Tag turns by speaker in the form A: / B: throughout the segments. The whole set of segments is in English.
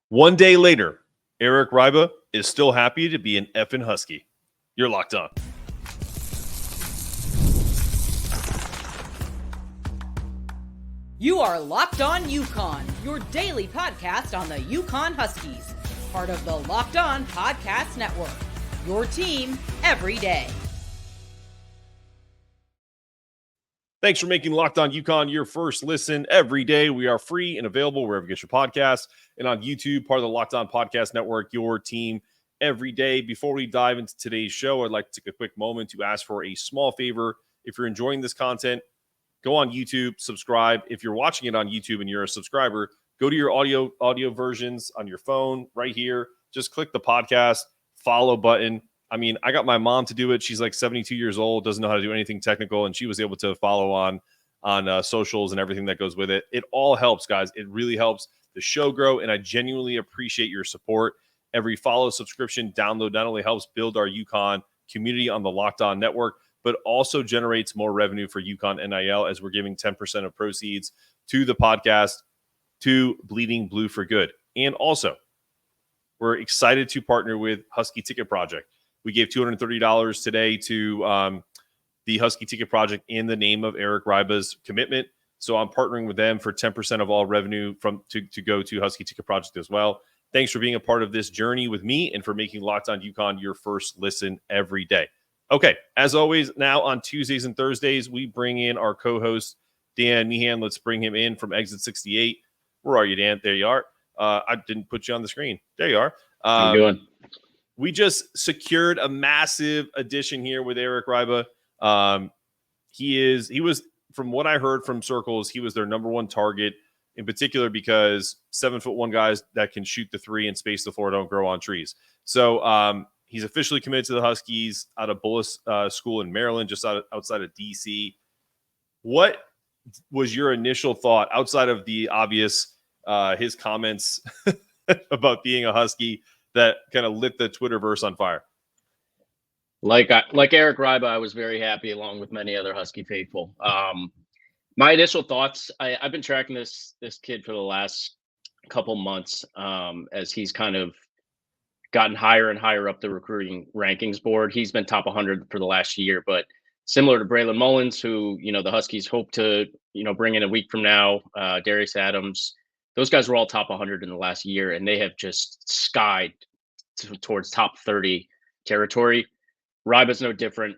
A: One day later, Eric Reibe is still happy to be an effing Husky. You're locked on.
B: You are Locked On UConn, your daily podcast on the UConn Huskies. Part of the Locked On Podcast Network, your team every day.
A: Thanks for making Locked On UConn your first listen every day. We are free and available wherever you get your podcasts and on YouTube, part of the Locked On Podcast Network, your team every day. Before we dive into today's show, I'd like to take a quick moment to ask for a small favor. If you're enjoying this content, go on YouTube, subscribe. If you're watching it on YouTube and you're a subscriber, go to your audio versions on your phone right here. Just click the podcast follow button. I mean, I got my mom to do it. She's like 72 years old, doesn't know how to do anything technical, and she was able to follow on socials and everything that goes with it. It all helps, guys. It really helps the show grow, and I genuinely appreciate your support. Every follow, subscription, download not only helps build our UConn community on the Locked On Network, but also generates more revenue for UConn NIL as we're giving 10% of proceeds to the podcast, to Bleeding Blue for Good. And also, we're excited to partner with Husky Ticket Project. We gave $230 today to the Husky Ticket Project in the name of Eric Reibe's commitment. So I'm partnering with them for 10% of all revenue to go to Husky Ticket Project as well. Thanks for being a part of this journey with me and for making Locked On UConn your first listen every day. Okay, as always, now on Tuesdays and Thursdays, we bring in our co-host, Dan Meehan. Let's bring him in from Exit 68. Where are you, Dan? There you are. I didn't put you on the screen. There you are.
C: How you doing?
A: We just secured a massive addition here with Eric Reibe. He was, from what I heard from circles, he was their number one target, in particular because 7'1" guys that can shoot the three and space the floor don't grow on trees. So he's officially committed to the Huskies out of Bullis School in Maryland, just outside of DC. What was your initial thought outside of the obvious, his comments about being a Husky that kind of lit the Twitterverse on fire?
C: Like Eric Reibe, I was very happy, along with many other Husky faithful. My initial thoughts, I've been tracking this kid for the last couple months as he's kind of gotten higher and higher up the recruiting rankings board. He's been top 100 for the last year, but similar to Braylon Mullins, who, the Huskies hope to, bring in a week from now, Darius Adams, those guys were all top 100 in the last year, and they have just skied towards top 30 territory. Reibe's no different.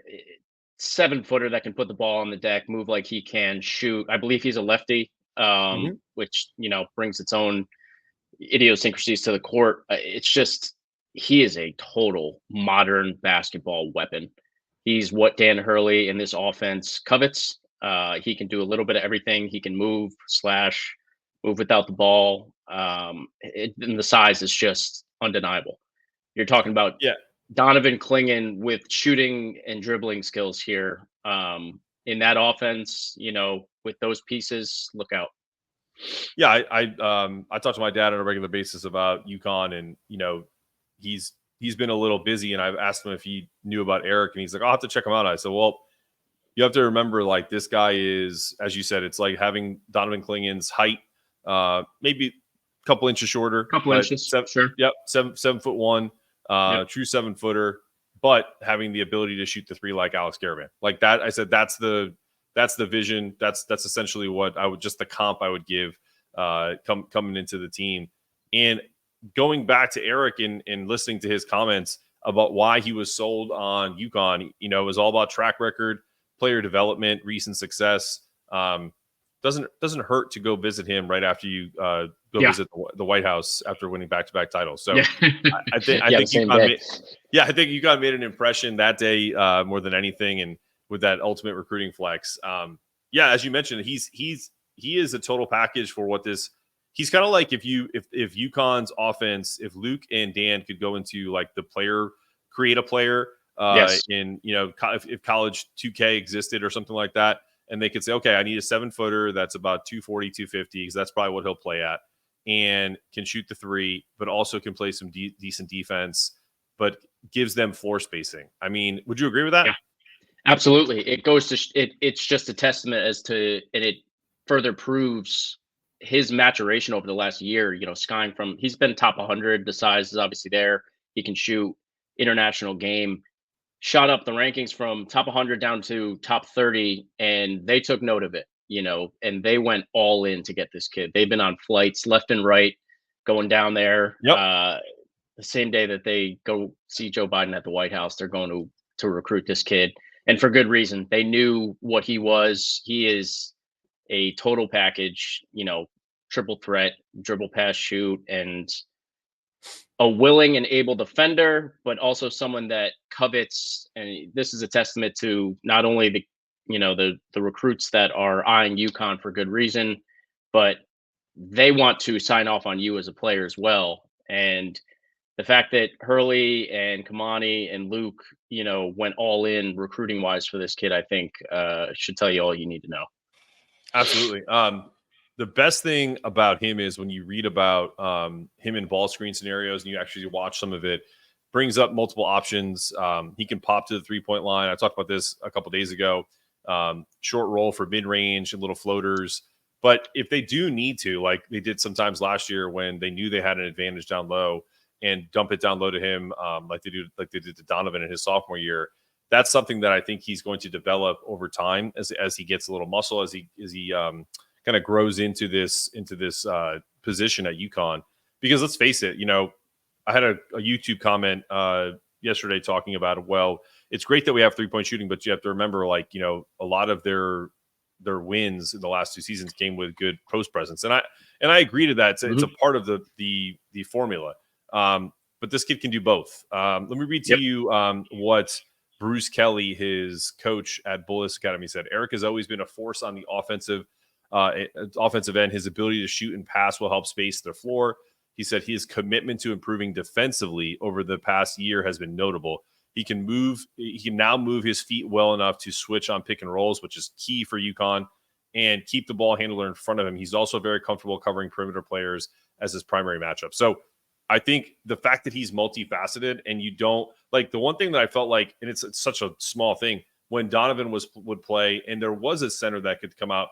C: 7-footer that can put the ball on the deck, move like he can, shoot. I believe he's a lefty, which, brings its own idiosyncrasies to the court. It's just, he is a total modern basketball weapon. He's what Dan Hurley in this offense covets. He can do a little bit of everything. He can move without the ball. And the size is just undeniable. You're talking about Donovan Clingan with shooting and dribbling skills here in that offense. With those pieces, look out.
A: Yeah, I talked to my dad on a regular basis about UConn, and he's been a little busy, and I've asked him if he knew about Eric, and he's like, I'll have to check him out. I said, well, you have to remember, like, this guy is, as you said, it's like having Donovan Clingan's height, maybe a couple inches shorter.
C: Sure.
A: Yep, 7'1", true 7-footer, but having the ability to shoot the three like Alex Garabin. Like that, I said, that's the vision. That's essentially what I would, just the comp I would give coming into the team. And going back to Eric and listening to his comments about why he was sold on UConn, it was all about track record, player development, recent success. Doesn't hurt to go visit him right after you go visit the White House after winning back-to-back titles. So I think UConn made an impression that day more than anything, and with that ultimate recruiting flex. As you mentioned, he is a total package for what this. He's kind of like if UConn's offense, if Luke and Dan could go into like the player, create a player in if college 2K existed or something like that. And they could say, okay, I need a 7-footer that's about 240, 250, because that's probably what he'll play at, and can shoot the three, but also can play some decent defense, but gives them floor spacing. I mean, would you agree with that?
C: Yeah, absolutely. It goes to it's just a testament as to, and it further proves his maturation over the last year, skying from, he's been top 100. The size is obviously there. He can shoot international game, shot up the rankings from top 100 down to top 30. And they took note of it, and they went all in to get this kid. They've been on flights left and right, going down there.
A: Yep.
C: The same day that they go see Joe Biden at the White House, they're going to recruit this kid. And for good reason. They knew what he was. He is a total package, triple threat, dribble, pass, shoot, and a willing and able defender, but also someone that covets. And this is a testament to not only the recruits that are eyeing UConn for good reason, but they want to sign off on you as a player as well. And the fact that Hurley and Kamani and Luke, went all in recruiting wise for this kid, I think should tell you all you need to know.
A: Absolutely. The best thing about him is when you read about him in ball screen scenarios and you actually watch some of it, brings up multiple options. He can pop to the 3-point line. I talked about this a couple days ago. Short roll for mid-range and little floaters. But if they do need to, like they did sometimes last year when they knew they had an advantage down low, and dump it down low to him, like they did to Donovan in his sophomore year. That's something that I think he's going to develop over time as he gets a little muscle, as he kind of grows into this position at UConn. Because let's face it, I had a YouTube comment yesterday talking about, well, it's great that we have 3-point shooting, but you have to remember, a lot of their wins in the last 2 seasons came with good post presence, and I agree to that. It's a part of the formula. But this kid can do both. Let me read to you what Bruce Kelly, his coach at Bullis Academy, said. Eric has always been a force on the offensive end. His ability to shoot and pass will help space their floor. He said his commitment to improving defensively over the past year has been notable. He can now move his feet well enough to switch on pick and rolls, which is key for UConn, and keep the ball handler in front of him. He's also very comfortable covering perimeter players as his primary matchup. So I think the fact that he's multifaceted, and you don't like, the one thing that I felt like, and it's such a small thing, when Donovan would play and there was a center that could come out,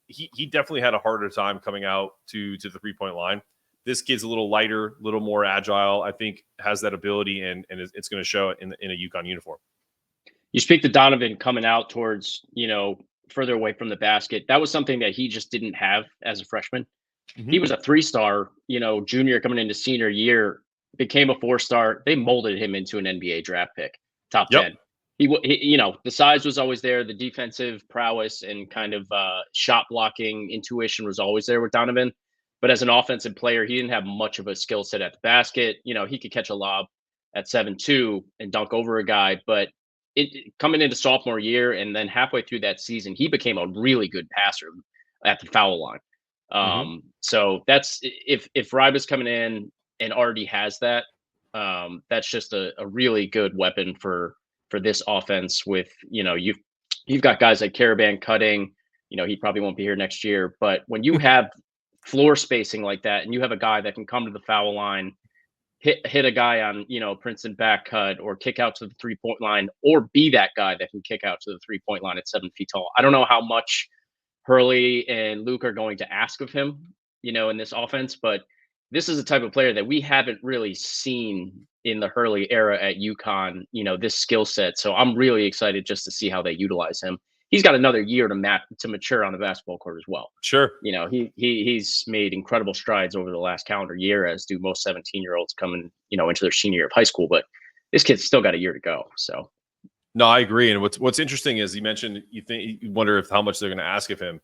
A: he definitely had a harder time coming out to the 3-point line. This kid's a little lighter, a little more agile, I think has that ability, and it's going to show it in a UConn uniform.
C: You speak to Donovan coming out towards, further away from the basket. That was something that he just didn't have as a freshman. Mm-hmm. He was a 3-star, junior coming into senior year, became a 4-star. They molded him into an NBA draft pick, top 10. He, the size was always there. The defensive prowess and kind of shot blocking intuition was always there with Donovan. But as an offensive player, he didn't have much of a skill set at the basket. He could catch a lob at 7'2" and dunk over a guy. But coming into sophomore year and then halfway through that season, he became a really good passer at the foul line. So that's, if Reibe is coming in and already has that, that's just a really good weapon for this offense. With you've got guys like Caravan Cutting, he probably won't be here next year, but when you have floor spacing like that, and you have a guy that can come to the foul line, hit a guy on Princeton back cut, or kick out to the 3-point line, or be that guy that can kick out to the 3-point line at 7 feet tall. I don't know how much Hurley and Luke are going to ask of him, in this offense, but this is a type of player that we haven't really seen in the Hurley era at UConn, this skill set. So I'm really excited just to see how they utilize him. He's got another year to mature on the basketball court as well.
A: Sure.
C: He's made incredible strides over the last calendar year, as do most 17-year-olds coming, into their senior year of high school, but this kid's still got a year to go. So.
A: No, I agree. And what's interesting is you mentioned you wonder how much they're going to ask of him.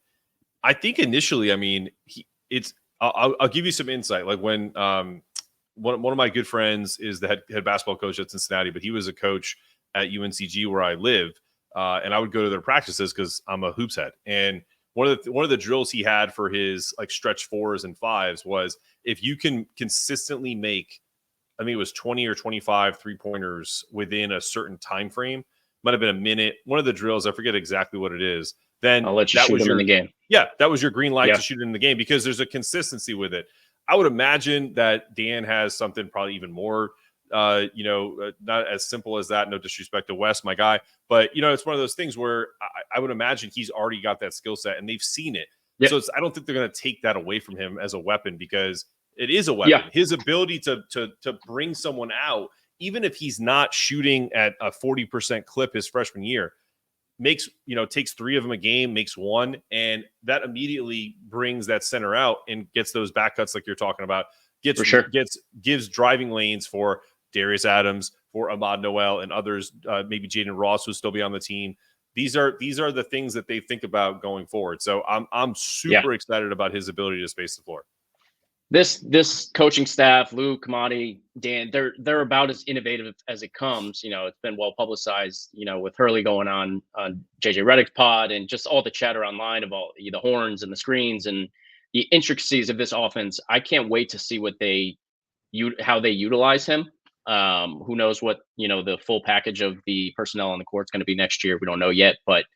A: I think initially, I'll give you some insight. Like when one of my good friends is the head basketball coach at Cincinnati, but he was a coach at UNCG where I live, and I would go to their practices because I'm a hoops head. And one of the drills he had for his like stretch 4s and 5s was, if you can consistently make, I think it was 20 or 25 3-pointers within a certain time frame, might have been a minute, one of the drills, I forget exactly what it is, then
C: I'll let you shoot them in the game.
A: Yeah, that was your green light to shoot it in the game, because there's a consistency with it. I would imagine that Dan has something probably even more, not as simple as that. No disrespect to Wes, my guy, but it's one of those things where I would imagine he's already got that skill set, and they've seen it. So I don't think they're going to take that away from him as a weapon, because it is a weapon.
C: Yeah.
A: His ability to bring someone out, even if he's not shooting at a 40% clip his freshman year, takes 3 of them a game, makes 1, and that immediately brings that center out and gets those back cuts like you're talking about. Gives driving lanes for Darius Adams, for Ahmad Noel, and others. Maybe Jaden Ross will still be on the team. These are the things that they think about going forward. So I'm super excited about his ability to space the floor.
C: This coaching staff, Lou, Kamadi, Dan, they're about as innovative as it comes. It's been well publicized, with Hurley going on JJ Redick's pod, and just all the chatter online about the horns and the screens and the intricacies of this offense. I can't wait to see how they utilize him. Who knows what, the full package of the personnel on the court is going to be next year. We don't know yet, but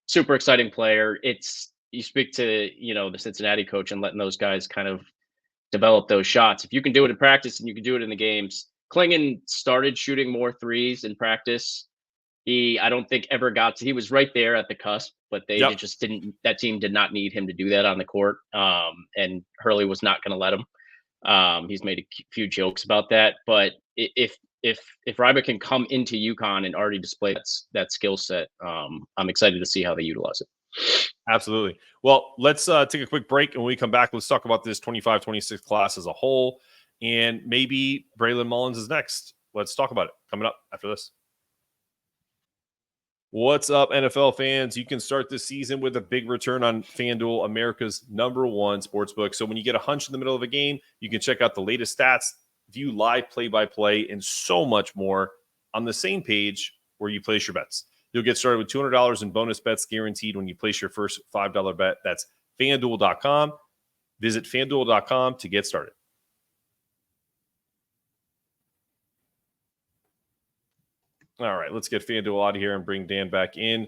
C: super exciting player. You speak to, the Cincinnati coach and letting those guys kind of develop those shots. If you can do it in practice and you can do it in the games. Klingon started shooting more threes in practice. I don't think ever he was right there at the cusp, but that team did not need him to do that on the court. And Hurley was not going to let him. He's made a few jokes about that, but if Reibe can come into UConn and already display that skill set, I'm excited to see how they utilize it.
A: Absolutely. Well, let's take a quick break, and when we come back, let's talk about this 25-26 class as a whole, and maybe Braylon Mullins is next. Let's talk about it coming up after this. What's up, NFL fans? You can start this season with a big return on FanDuel, America's #1 sportsbook. So when you get a hunch in the middle of a game, you can check out the latest stats, view live play-by-play, and so much more on the same page where you place your bets. You'll get started with $200 in bonus bets guaranteed when you place your first $5 bet. That's FanDuel.com. Visit FanDuel.com to get started. All right, let's get FanDuel out of here and bring Dan back in.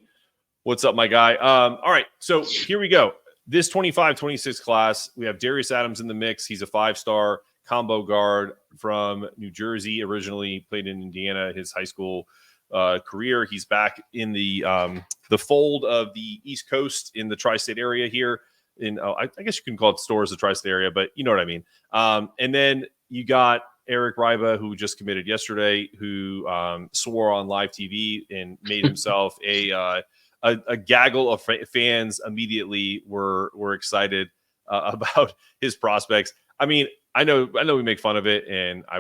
A: What's up, my guy? All right, so here we go. This 25-26 class, we have Darius Adams in the mix. He's a 5-star combo guard from New Jersey, originally played in Indiana, his high school career. He's back in the fold of the East Coast in the tri-state area here. I guess you can call it stores the tri-state area, but you know what I mean. And then you got Eric Reibe, who just committed yesterday, who swore on live TV and made himself a gaggle of fans immediately were excited about his prospects. I mean, I know we make fun of it, and I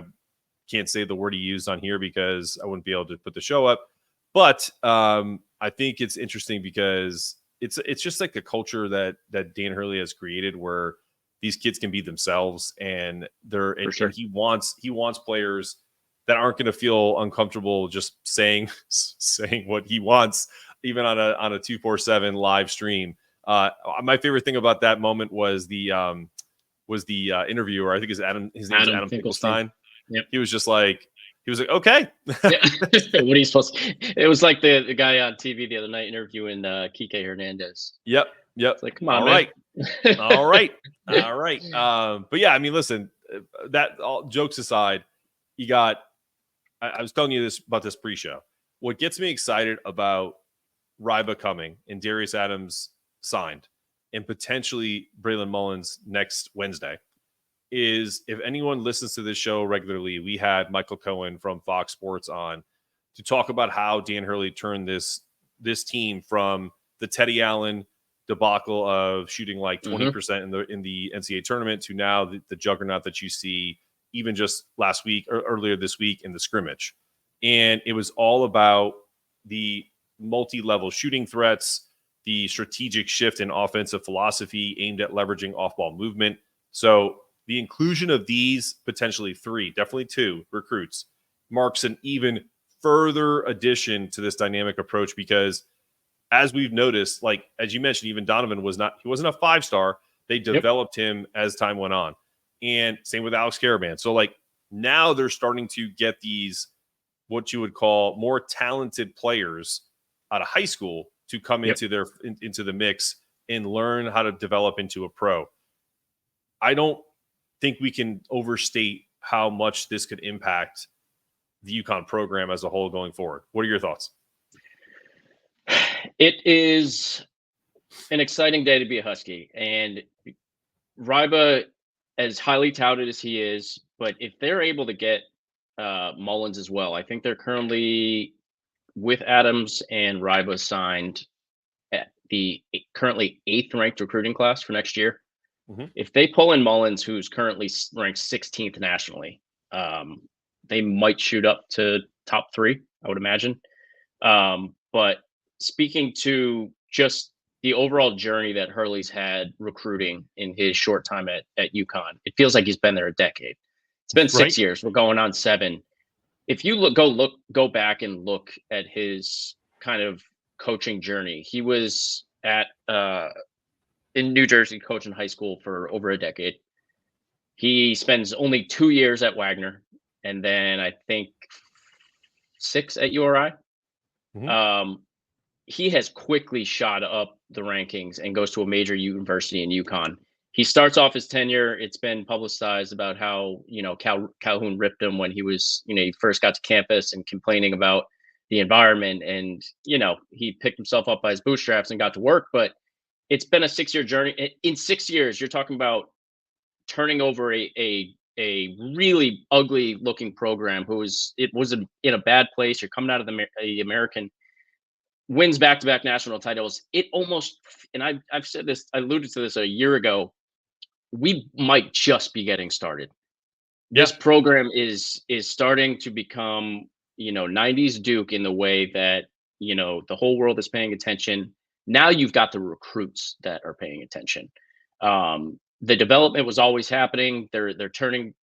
A: can't say the word he used on here because I wouldn't be able to put the show up. But I think it's interesting because it's just like the culture that Dan Hurley has created, where these kids can be themselves, and and he wants players that aren't going to feel uncomfortable just saying what he wants, even on a 247 live stream. My favorite thing about that moment was the interviewer. I think his name is Adam Finkelstein.
C: Yep.
A: He was like, okay.
C: Yeah. What are you supposed to? It was like the guy on TV the other night interviewing Kike Hernandez.
A: Yep.
C: It's like, come on,
A: all
C: man.
A: Right. All right. But yeah, I mean, listen, that all jokes aside, you got, I was telling you about this pre-show. What gets me excited about Reibe coming and Darius Adams signed and potentially Braylon Mullins next Wednesday is, if anyone listens to this show regularly, we had Michael Cohen from Fox Sports on to talk about how Dan Hurley turned this team from the Teddy Allen debacle of shooting like 20% in the NCAA tournament to now the juggernaut that you see even just last week or earlier this week in the scrimmage. And it was all about the multi-level shooting threats, the strategic shift in offensive philosophy aimed at leveraging off-ball movement. So the inclusion of these potentially 3, definitely 2 recruits marks an even further addition to this dynamic approach, because as we've noticed, like, as you mentioned, even Donovan wasn't a 5-star. They developed him as time went on. And same with Alex Caravan. So like now they're starting to get these, what you would call more talented players out of high school to come into the mix and learn how to develop into a pro. I don't think we can overstate how much this could impact the UConn program as a whole going forward. What are your thoughts?
C: It is an exciting day to be a Husky. And Reibe, as highly touted as he is, but if they're able to get Mullins as well, I think they're currently with Adams and Reibe signed at the currently 8th ranked recruiting class for next year. If they pull in Mullins, who's currently ranked 16th nationally, they might shoot up to top 3, I would imagine. But speaking to just the overall journey that Hurley's had recruiting in his short time at UConn, it feels like he's been there a decade. It's been 6 years. We're going on 7. If you go back and look at his kind of coaching journey, he was at in New Jersey coaching high school for over a decade. He spends only 2 years at Wagner, and then I think 6 at URI. He has quickly shot up the rankings and goes to a major university in UConn. He starts off his tenure. It's been publicized about how, Calhoun ripped him when he was, he first got to campus and complaining about the environment. And, he picked himself up by his bootstraps and got to work. But it's been a 6-year journey. In 6 years, you're talking about turning over a really ugly looking program was in a bad place. You're coming out of the American, wins back-to-back national titles. It almost, and I've said this, I alluded to this a year ago, we might just be getting started. This program is starting to become, 90s Duke in the way that, the whole world is paying attention. Now you've got the recruits that are paying attention. The development was always happening. They're churning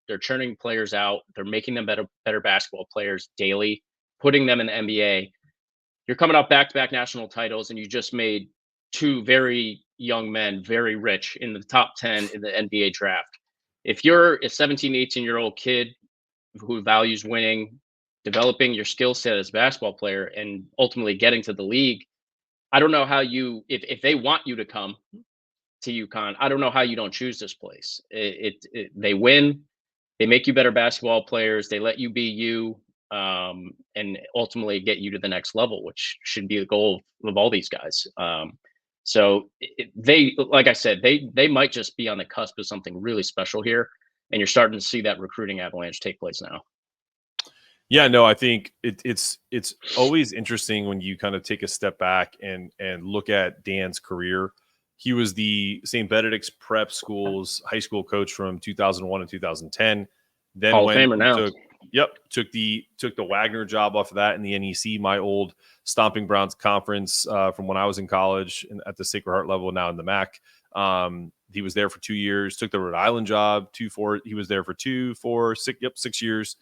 C: players out. They're making them better basketball players daily, putting them in the NBA. You're coming off back-to-back national titles, and you just made 2 very young men very rich in the top 10 in the NBA draft. If you're a 17, 18-year-old kid who values winning, developing your skill set as a basketball player, and ultimately getting to the league, I don't know how if they want you to come to UConn, I don't know how you don't choose this place. They win, they make you better basketball players, they let you be you, and ultimately get you to the next level, which should be the goal of all these guys. So they, like I said, they might just be on the cusp of something really special here, and you're starting to see that recruiting avalanche take place now.
A: Yeah, no, I think it's always interesting when you kind of take a step back and look at Dan's career. He was the St. Benedict's Prep School's high school coach from 2001 to 2010. Then
C: Hall of Famer now.
A: Took the Wagner job off of that in the NEC, my old Stomping Browns conference from when I was in college and at the Sacred Heart level, now in the MAC. He was there for 2 years. Took the Rhode Island job. He was there for 6 years.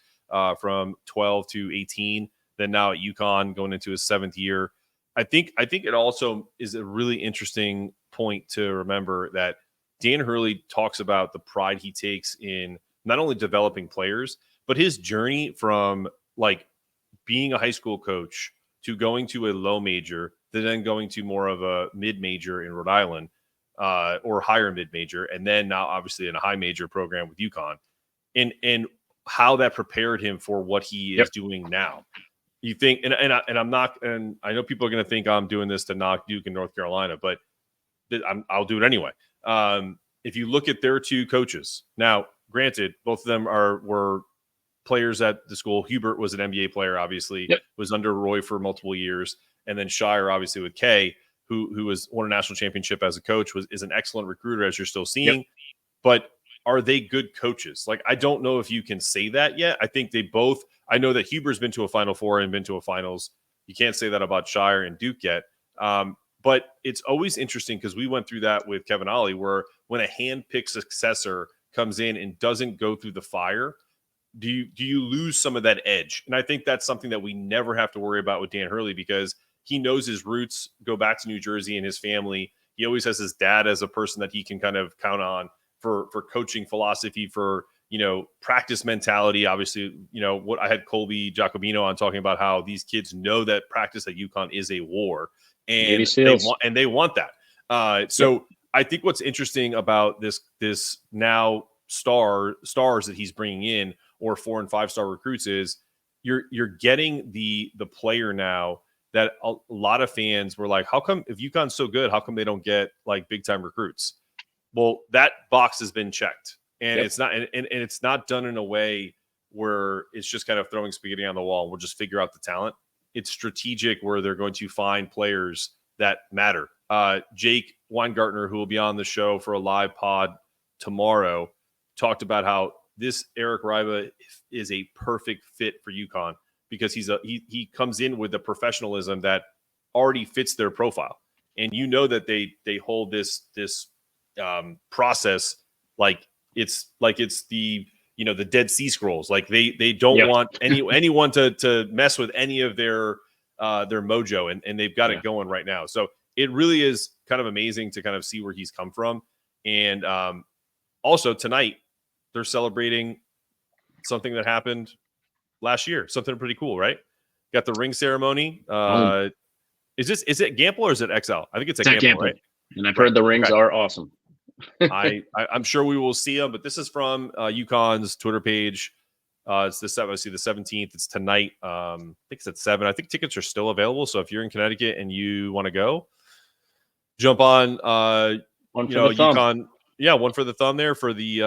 A: From 12 to 18, then now at UConn, going into his 7th year. I think it also is a really interesting point to remember that Dan Hurley talks about the pride he takes in not only developing players, but his journey from like being a high school coach to going to a low major, to then going to more of a mid major in Rhode Island, or higher mid major, and then now obviously in a high major program with UConn, and how that prepared him for what he is doing now. You think, and I'm not, and I know people are going to think I'm doing this to knock Duke and North Carolina, but I'll do it anyway. If you look at their 2 coaches, now, granted, both of them were players at the school. Hubert was an NBA player, obviously, was under Roy for multiple years, and then Shire, obviously, with Kay, who was won a national championship as a coach, is an excellent recruiter, as you're still seeing, but are they good coaches? Like, I don't know if you can say that yet. I think they both, I know that Huber's been to a Final Four and been to a finals. You can't say that about Shire and Duke yet. But it's always interesting because we went through that with Kevin Ollie, where when a hand-picked successor comes in and doesn't go through the fire, do you lose some of that edge? And I think that's something that we never have to worry about with Dan Hurley, because he knows his roots go back to New Jersey and his family. He always has his dad as a person that he can kind of count on for coaching philosophy, for, practice mentality. Obviously, what I had Colby Giacobino on talking about how these kids know that practice at UConn is a war, and they want that. So I think what's interesting about this now stars that he's bringing in, or 4- and 5-star recruits, is you're getting the player now that a lot of fans were like, how come if UConn's so good, how come they don't get like big time recruits? Well, that box has been checked, and it's not, and it's not done in a way where it's just kind of throwing spaghetti on the wall. We'll just figure out the talent. It's strategic where they're going to find players that matter. Jake Weingartner, who will be on the show for a live pod tomorrow, talked about how this Eric Reibe is a perfect fit for UConn because he comes in with the professionalism that already fits their profile, and you know that they hold this process like it's the the Dead Sea Scrolls. Like they don't want anyone to mess with any of their mojo, and they've got it going right now. So it really is kind of amazing to kind of see where he's come from. And also tonight they're celebrating something that happened last year, something pretty cool, right? Got the ring ceremony. Is it Gamble or is it XL? I think it's at Gamble, right?
C: And I've heard the rings are awesome.
A: I'm sure we will see them, but this is from UConn's Twitter page. It's the 17th. It's tonight. I think it's at 7. I think tickets are still available. So if you're in Connecticut and you want to go, jump on.
C: One for the thumb.
A: UConn. Yeah, one for the thumb there for the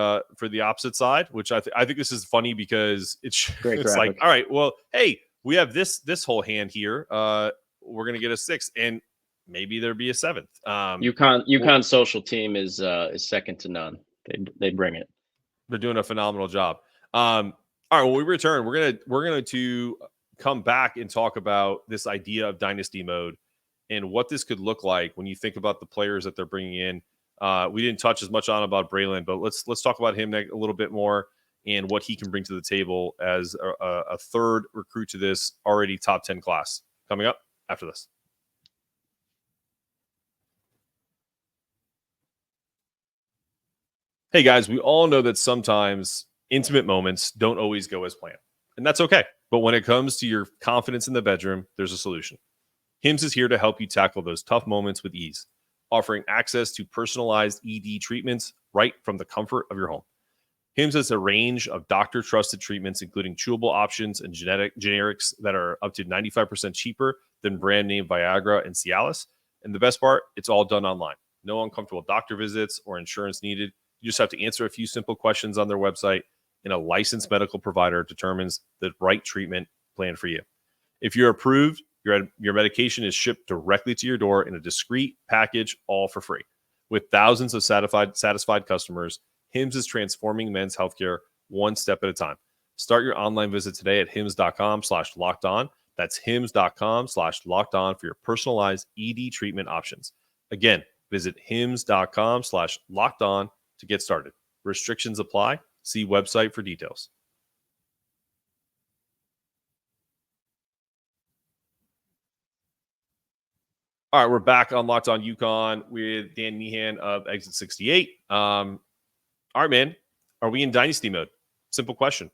A: opposite side. Which I think this is funny because it's like, all right, well, hey, we have this whole hand here. We're gonna get a 6th, and maybe there'd be a 7th.
C: UConn's social team is second to none. They bring it.
A: They're doing a phenomenal job. All right, when we return, we're going to come back and talk about this idea of dynasty mode and what this could look like when you think about the players that they're bringing in. We didn't touch as much on about Braylon, but let's talk about him a little bit more and what he can bring to the table as a third recruit to this already top 10 class. Coming up after this. Hey guys, we all know that sometimes intimate moments don't always go as planned, and that's okay. But when it comes to your confidence in the bedroom, there's a solution. Hims is here to help you tackle those tough moments with ease, offering access to personalized ED treatments right from the comfort of your home. Hims has a range of doctor-trusted treatments, including chewable options and generics that are up to 95% cheaper than brand name Viagra and Cialis. And the best part, it's all done online. No uncomfortable doctor visits or insurance needed. You just have to answer a few simple questions on their website, and a licensed medical provider determines the right treatment plan for you. If you're approved, your medication is shipped directly to your door in a discreet package, all for free. With thousands of satisfied customers, Hims is transforming men's healthcare one step at a time. Start your online visit today at hims.com/lockedon. That's hims.com/lockedon for your personalized ED treatment options. Again, visit hims.com/lockedon to get started. Restrictions apply. See website for details. All right, we're back on Locked On UConn with Dan Meehan of Exit 68. All right, man. Are we in dynasty mode? Simple question.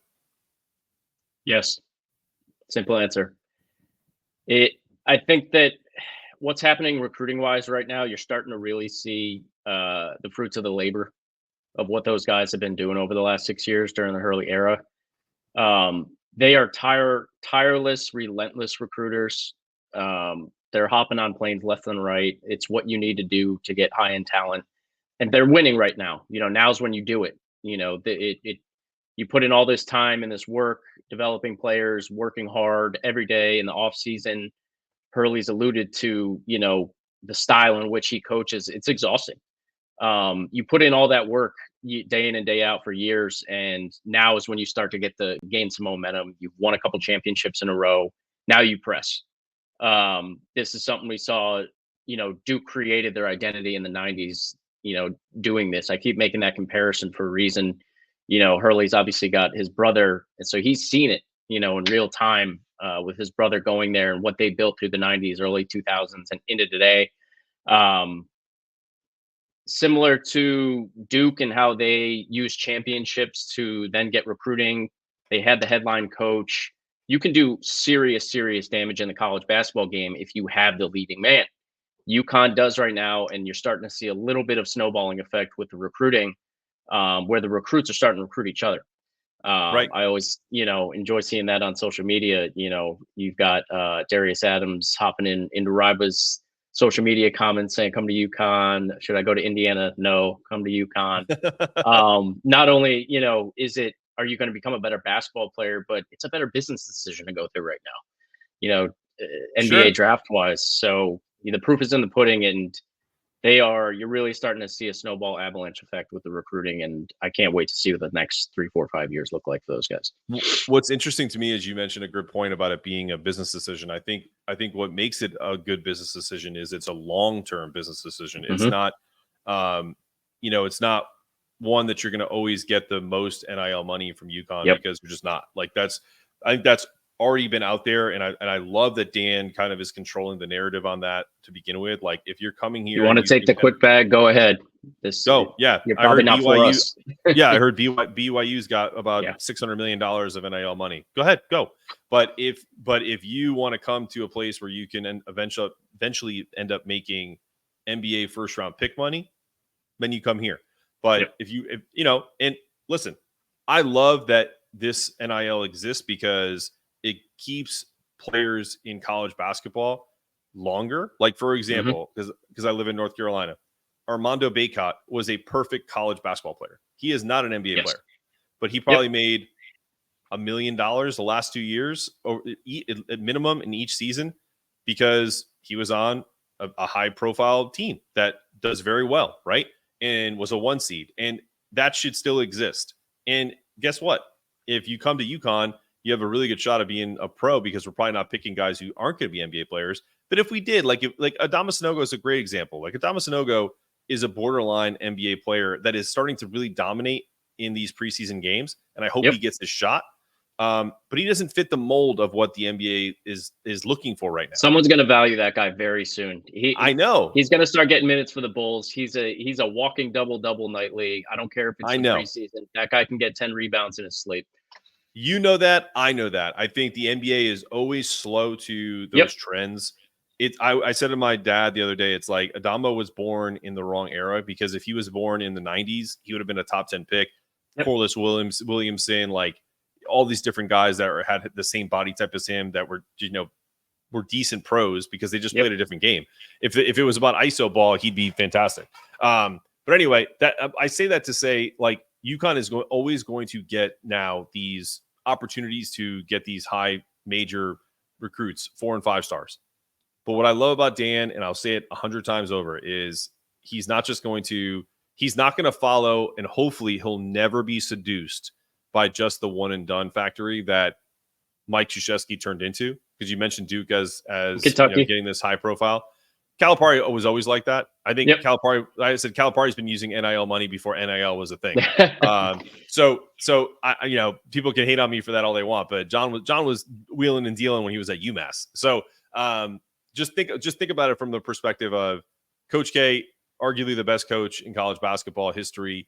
C: Yes. Simple answer. I think that what's happening recruiting-wise right now, you're starting to really see the fruits of the labor of what those guys have been doing over the last 6 years during the Hurley era. They are tireless, relentless recruiters. They're hopping on planes left and right. It's what you need to do to get high-end talent. And they're winning right now. Now's when you do it. You put in all this time and this work, developing players, working hard every day in the off season. Hurley's alluded to, the style in which he coaches. It's exhausting. You put in all that work day in and day out for years, and now is when you start to gain some momentum. You've won a couple championships in a row. Now you press. This is something we saw. Duke created their identity in the 90s. Doing this. I keep making that comparison for a reason. Hurley's obviously got his brother, and so he's seen it, in real time with his brother going there and what they built through the 90s, early 2000s, and into today. Similar to Duke and how they use championships to then get recruiting. They had the headline coach. You can do serious damage in the college basketball game if you have the leading man. UConn does right now, and you're starting to see a little bit of snowballing effect with the recruiting, where the recruits are starting to recruit each other.
A: Right.
C: I always, enjoy seeing that on social media. You've got Darius Adams hopping into Reibe's social media comments saying, "Come to UConn. Should I go to Indiana? No, come to UConn." Not only, are you going to become a better basketball player, but it's a better business decision to go through right now,
A: Sure.
C: NBA draft wise. So the proof is in the pudding, and you're really starting to see a snowball avalanche effect with the recruiting. And I can't wait to see what the next 3, 4, 5 years look like for those guys.
A: What's interesting to me is you mentioned a good point about it being a business decision. I think what makes it a good business decision is it's a long-term business decision. It's not, it's not one that you're going to always get the most NIL money from UConn because you're just not like I think that's already been out there. And I love that Dan kind of is controlling the narrative on that to begin with. Like if you're coming here,
C: you want to take the quick bag, go ahead.
A: Yeah.
C: You're probably not for us.
A: Yeah. I heard BYU's got about $600 million of NIL money. Go ahead, go. But if you want to come to a place where you can eventually end up making NBA first round pick money, then you come here. But if and listen, I love that this NIL exists because it keeps players in college basketball longer. Like, for example, because I live in North Carolina, Armando Bacot was a perfect college basketball player. He is not an NBA player, but he probably made $1 million the last 2 years at minimum in each season because he was on a high profile team that does very well, right? And was a 1 seed. And that should still exist. And guess what? If you come to UConn, you have a really good shot of being a pro because we're probably not picking guys who aren't going to be NBA players. But if we did, like Adama Sanogo is a great example. Like Adama Sanogo is a borderline NBA player that is starting to really dominate in these preseason games. And I hope he gets his shot. But he doesn't fit the mold of what the NBA is looking for right now.
C: Someone's going to value that guy very soon.
A: I know
C: he's going to start getting minutes for the Bulls. He's a walking double nightly. I don't care if it's in preseason. That guy can get 10 rebounds in his sleep.
A: You know that. I know that. I think the NBA is always slow to those trends. I said to my dad the other day, it's like Adama was born in the wrong era because if he was born in the 90s, he would have been a top 10 pick. Corliss Williamson, like all these different guys that had the same body type as him that were decent pros because they just played a different game. If it was about ISO ball, he'd be fantastic. But anyway, that I say that to say like UConn is always going to get now these opportunities to get these high major recruits, 4 and 5 stars. But what I love about Dan, and I'll say it 100 times over, is he's not going to follow, and hopefully he'll never be seduced by just the one and done factory that Mike Krzyzewski turned into. Because you mentioned Duke as getting this high profile. Calipari was always like that. I think Calipari's been using NIL money before NIL was a thing. So I people can hate on me for that all they want, but John was wheeling and dealing when he was at UMass. So just think about it from the perspective of Coach K, arguably the best coach in college basketball history,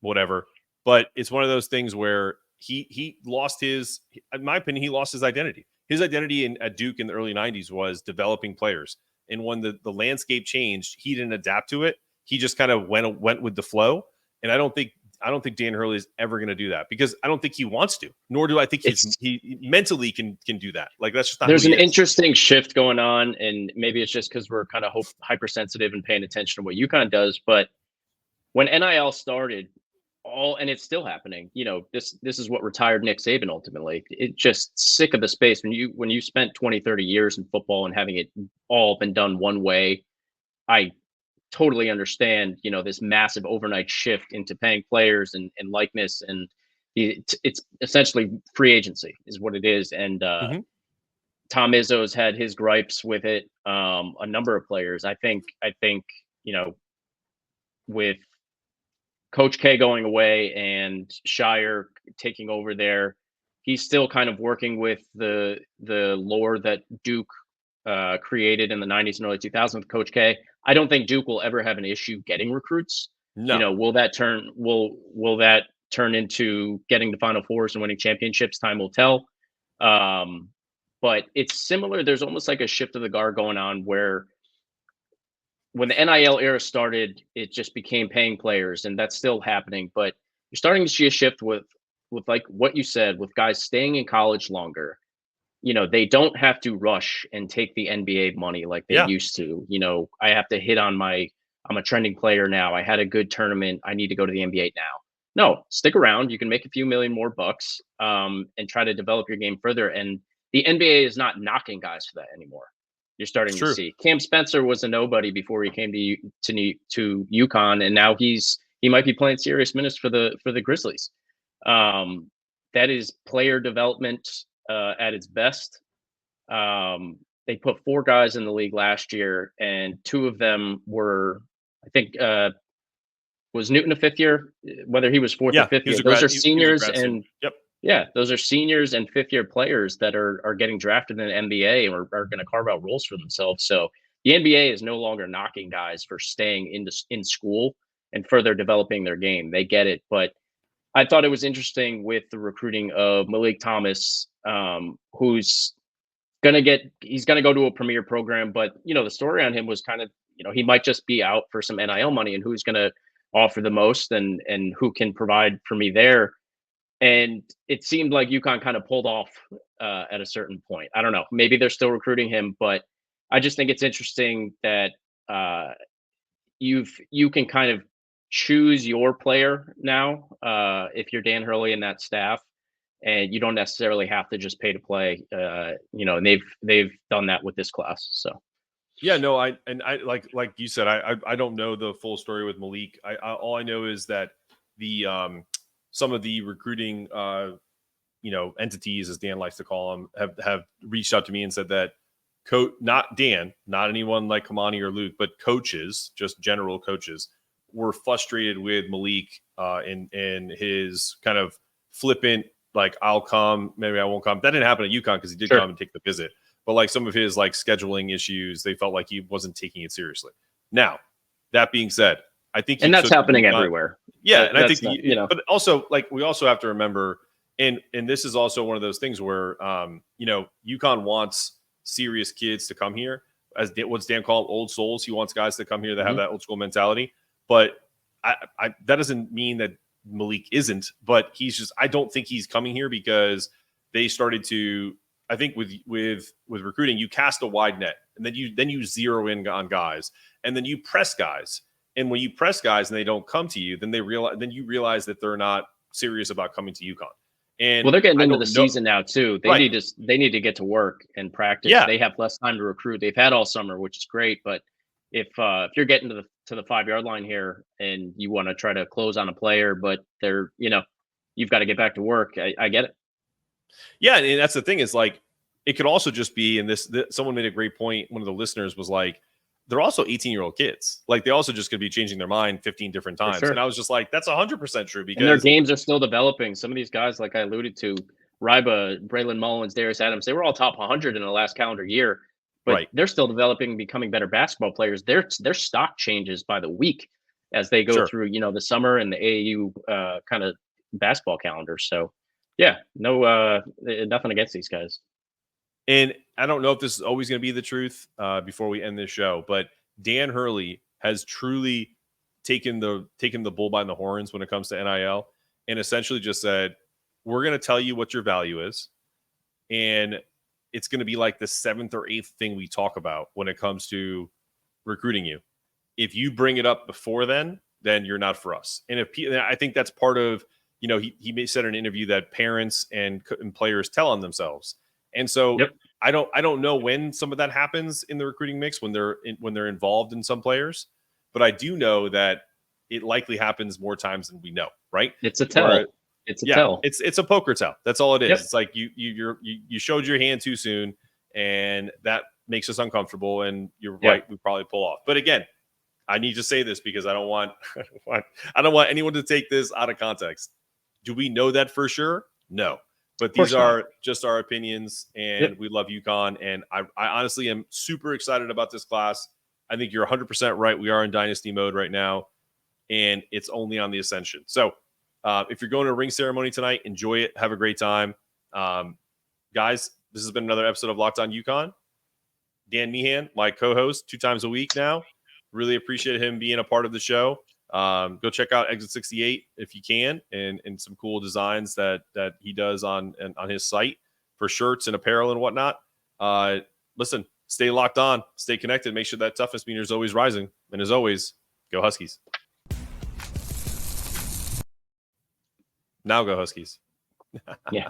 A: whatever. But it's one of those things where he lost his, in my opinion, he lost his identity. His identity at Duke in the early 90s was developing players. And when the landscape changed, he didn't adapt to it. He just kind of went with the flow. And I don't think Dan Hurley is ever going to do that because I don't think he wants to, nor do I think he mentally can do that. Like that's just not.
C: There's an interesting shift going on, and maybe it's just because we're kind of hypersensitive and paying attention to what UConn does. But when NIL started, and it's still happening. This is what retired Nick Saban ultimately. It just sick of the space when you spent 20, 30 years in football and having it all been done one way. I totally understand, this massive overnight shift into paying players and likeness, and it's essentially free agency is what it is. And Tom Izzo's had his gripes with it. A number of players, I think, with Coach K going away and Shire taking over there, he's still kind of working with the lore that Duke created in the 90s and early 2000s with Coach K. I don't think Duke will ever have an issue getting recruits.
A: No.
C: Will that turn into getting the Final Fours and winning championships? Time will tell. But it's similar. There's almost like a shift of the guard going on where when the NIL era started, it just became paying players, and that's still happening. But you're starting to see a shift with like what you said, with guys staying in college longer, they don't have to rush and take the NBA money like they
A: Yeah,
C: used to. I have to hit on I'm a trending player now. I had a good tournament. I need to go to the NBA now. No, stick around. You can make a few million more bucks, and try to develop your game further. And the NBA is not knocking guys for that anymore. You're
A: it's
C: starting to
A: true.
C: see Cam Spencer was a nobody before he came to UConn, and now he might be playing serious minutes for the Grizzlies. That is player development at its best. They put 4 guys in the league last year, and 2 of them were, I think, was Newton a 5th year? Whether he was 4th or 5th year, those are seniors, and
A: yep.
C: yeah, those are seniors and 5th year players that are getting drafted in the NBA and are going to carve out roles for themselves. So the NBA is no longer knocking guys for staying in school and further developing their game. They get it, but I thought it was interesting with the recruiting of Malik Thomas, who's he's gonna go to a premier program, but the story on him was kind of, he might just be out for some NIL money, and who's gonna offer the most and who can provide for me there. And it seemed like UConn kind of pulled off at a certain point. I don't know. Maybe they're still recruiting him, but I just think it's interesting that you can kind of choose your player now if you're Dan Hurley and that staff, and you don't necessarily have to just pay to play. And they've done that with this class. So.
A: Yeah, no, I like you said, I don't know the full story with Malik. All I know is that the some of the recruiting entities, as Dan likes to call them, have reached out to me and said that not Dan, not anyone like Kamani or Luke, but coaches, just general coaches, were frustrated with Malik and his kind of flippant, like, I'll come, maybe I won't come. That didn't happen at UConn because he did come and take the visit. But like some of his like scheduling issues, they felt like he wasn't taking it seriously. Now, that being said, I think
C: that's happening everywhere.
A: Yeah, and I think but also, like, we also have to remember, and this is also one of those things where UConn wants serious kids to come here, as what's Dan called old souls. He wants guys to come here that have that old school mentality. But I that doesn't mean that Malik isn't. But I don't think he's coming here because they started to. I think with recruiting, you cast a wide net, and then you zero in on guys, and then you press guys. And when you press guys and they don't come to you, then you realize that they're not serious about coming to UConn. And
C: they're getting into the season now too. They
A: right.
C: need to get to work and practice.
A: Yeah.
C: They have less time to recruit. They've had all summer, which is great. But if you're getting to the 5-yard line here and you want to try to close on a player, but you've got to get back to work. I get it.
A: Yeah, and that's the thing, is like, it could also just be, and this someone made a great point. One of the listeners was like, they're also 18-year-old kids. Like, they also just could be changing their mind 15 different times. Sure. And I was just like, that's 100% true, because
C: their games are still developing. Some of these guys, like I alluded to, Reibe, Braylon Mullins, Darius Adams, they were all top 100 in the last calendar year, but they're still developing, becoming better basketball players. Their stock changes by the week as they go through, the summer and the AAU kind of basketball calendar. So yeah, no, nothing against these guys.
A: And I don't know if this is always going to be the truth before we end this show, but Dan Hurley has truly taken the bull by the horns when it comes to NIL, and essentially just said, we're going to tell you what your value is, and it's going to be like the 7th or 8th thing we talk about when it comes to recruiting you. If you bring it up before then you're not for us. And I think that's part of, he said in an interview that parents and players tell on themselves. And so I don't know when some of that happens in the recruiting mix, when they're involved in some players, but I do know that it likely happens more times than we know. Right?
C: It's a tell. It's a tell.
A: It's a poker tell. That's all it is. Yep. It's like you showed your hand too soon, and that makes us uncomfortable. And you're right. We probably pull off. But again, I need to say this because I don't want anyone to take this out of context. Do we know that for sure? No. But these are just our opinions, and we love UConn. And I honestly am super excited about this class. I think you're 100% right. We are in dynasty mode right now, and it's only on the ascension. So if you're going to a ring ceremony tonight, enjoy it. Have a great time. Guys, this has been another episode of Locked On UConn. Dan Meehan, my co-host 2 times a week now. Really appreciate him being a part of the show. Go check out Exit 68 if you can, and some cool designs that he does on his site for shirts and apparel and whatnot. Listen, stay locked on, stay connected, make sure that toughness meter is always rising. And as always, go Huskies. Now go Huskies.
C: Yeah.